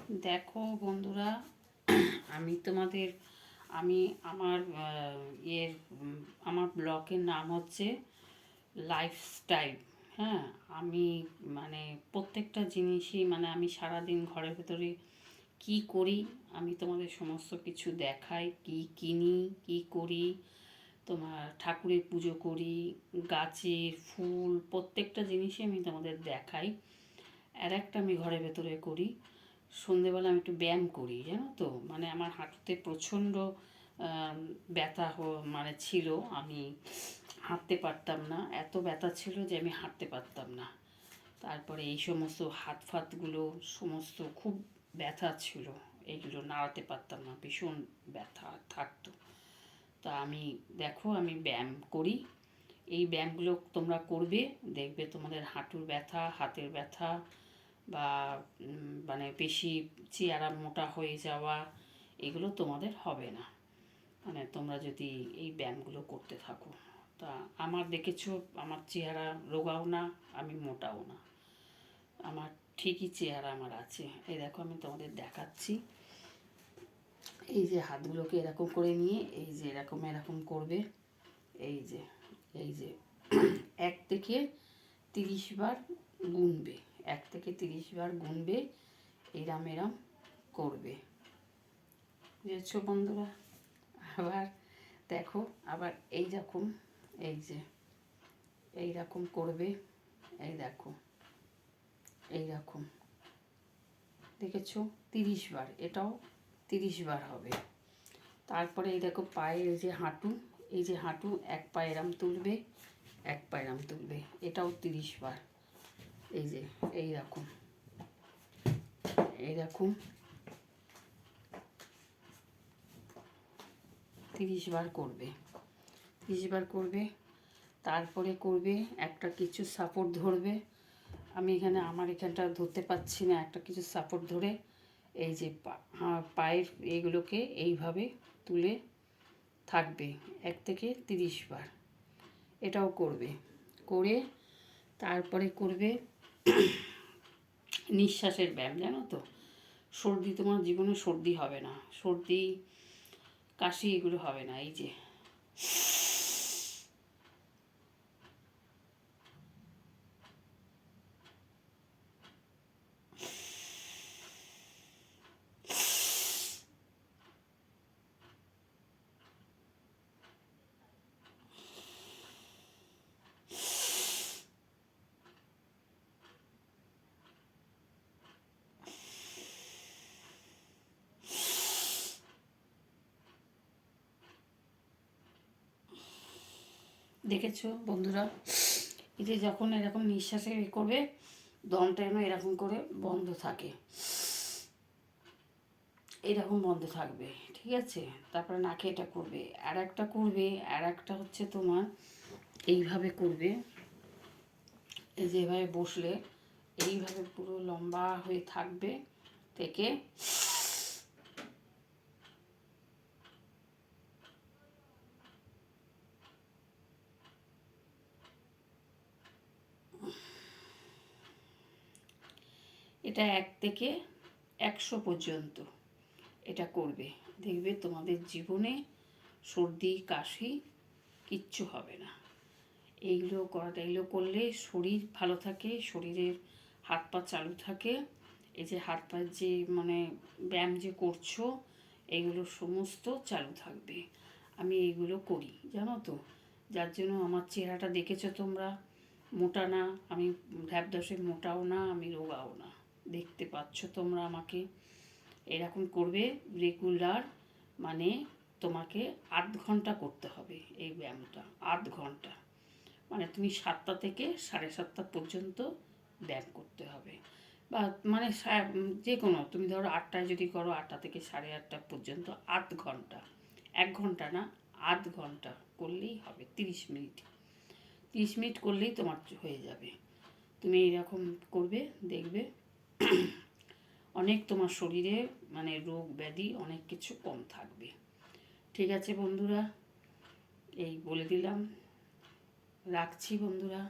দেখো বন্ধুরা, আমি তোমাদের আমি আমার ইয়ের আমার ব্লগের নাম হচ্ছে লাইফস্টাইল। হ্যাঁ, আমি মানে প্রত্যেকটা জিনিসই আমি সারাদিন ঘরের ভেতরে কি করি আমি তোমাদের সমস্ত কিছু দেখাই, কি কিনি, কি করি, তোমার ঠাকুরের পুজো করি, গাছের ফুল প্রত্যেকটা জিনিসই আমি তোমাদের দেখাই। আর একটা আমি ঘরের ভেতরে করি, সন্ধেবেলা আমি একটু ব্যায়াম করি, জানো তো। আমার হাঁটুতে প্রচণ্ড ব্যথা ছিল। আমি হাঁটতে পারতাম না, এত ব্যথা ছিল যে আমি হাঁটতে পারতাম না। তারপরে এই সমস্ত হাত ফাতগুলো সমস্ত খুব ব্যথা ছিল, এইগুলো নাড়াতে পারতাম না, ভীষণ ব্যথা থাকতো। তা আমি দেখো আমি ব্যায়াম করি, এই ব্যায়ামগুলো তোমরা করবে, দেখবে তোমাদের হাঁটুর ব্যথা, হাতের ব্যথা বা বেশি চেহারা মোটা হয়ে যাওয়া, এগুলো তোমাদের হবে না, তোমরা যদি এই ব্যায়ামগুলো করতে থাকো। তা আমার দেখেছো, আমার চেহারা রোগাও না, আমি মোটাও না, আমার ঠিকই চেহারা আমার আছে। এই দেখো আমি তোমাদের দেখাচ্ছি, এই যে হাতগুলোকে এরকম করে নিয়ে এই যে এরকম এরকম করবে, এই যে এই যে 1 থেকে 30 বার গুনবে, 1 থেকে 30 বার গুনবে, এরম এরম করবে, বুঝেছো বন্ধুরা। আবার দেখো, আবার এই রকম, এই যে এই রকম করবে, এই দেখো এই রকম, দেখেছো 30 বার, এটাও 30 বার হবে। তারপরে এই দেখো পায়ে এই যে হাঁটু, এই যে হাঁটু এক পা এরম তুলবে, এক পা এরম তুলবে, এটাও 30 বার। এই যে এইরকম এইরকম 30 বার করবে, 30 বার করবে। তারপরে করবে একটা কিছু সাপোর্ট ধরবে, আমি এখানে আমার এখানটা ধরতে পারছি না, একটা কিছু সাপোর্ট ধরে এই যে পায়ের এগুলোকে এইভাবে তুলে থাকবে 1 থেকে 30 বার, এটাও করবে। করে তারপরে করবে নিঃশ্বাসের ব্যায়াম, জানো তো। সর্দি, তোমার জীবনে সর্দি হবে না, সর্দি কাশি এগুলো হবে না। এই যে দেখেছো বন্ধুরা, এই যে যখন এরকম নিঃশ্বাসে করবে, দমটা যেন এরকম করে বন্ধ থাকে, এরকম বন্ধ থাকবে, ঠিক আছে। তারপরে নাকে এটা করবে, আর একটা করবে, আর একটা হচ্ছে তোমার এইভাবে করবে, এই যে এভাবে বসলে এইভাবে পুরো লম্বা হয়ে থাকবে, থেকে এটা 1 থেকে 100 পর্যন্ত এটা করবে, দেখবে তোমাদের জীবনে সর্দি কাশি কিচ্ছু হবে না। এইগুলো করলে শরীর ভালো থাকে, শরীরের হাত পা চালু থাকে। এই যে হাত পা যে ব্যায়াম যে করছো, এগুলো সমস্ত চালু থাকবে। আমি এইগুলো করি, জানো তো, যার জন্য আমার চেহারাটা দেখেছো তোমরা, মোটা না, আমি ধ্যাবদশে মোটাও না, আমি রোগাও না, দেখতে পাচ্ছ তোমরা আমাকে। এরকম করবে রেগুলার, তোমাকে 8 ঘন্টা করতে হবে এই ব্যায়ামটা, 8 ঘন্টা, তুমি 7টা থেকে 7:30 পর্যন্ত ব্যায়াম করতে হবে। বা যে কোনো, তুমি ধরো 8টায় যদি করো, 8টা থেকে 8:30 পর্যন্ত 8 ঘন্টা, 1 ঘন্টা না, 8 ঘন্টা করলেই হবে। 30 মিনিট, 30 মিনিট করলেই তোমার হয়ে যাবে। তুমি এইরকম করবে, দেখবে অনেক তোমার শরীরে রোগ ব্যাধি অনেক কিছু কম থাকবে। ঠিক আছে বন্ধুরা, এই বলে দিলাম, রাখছি বন্ধুরা।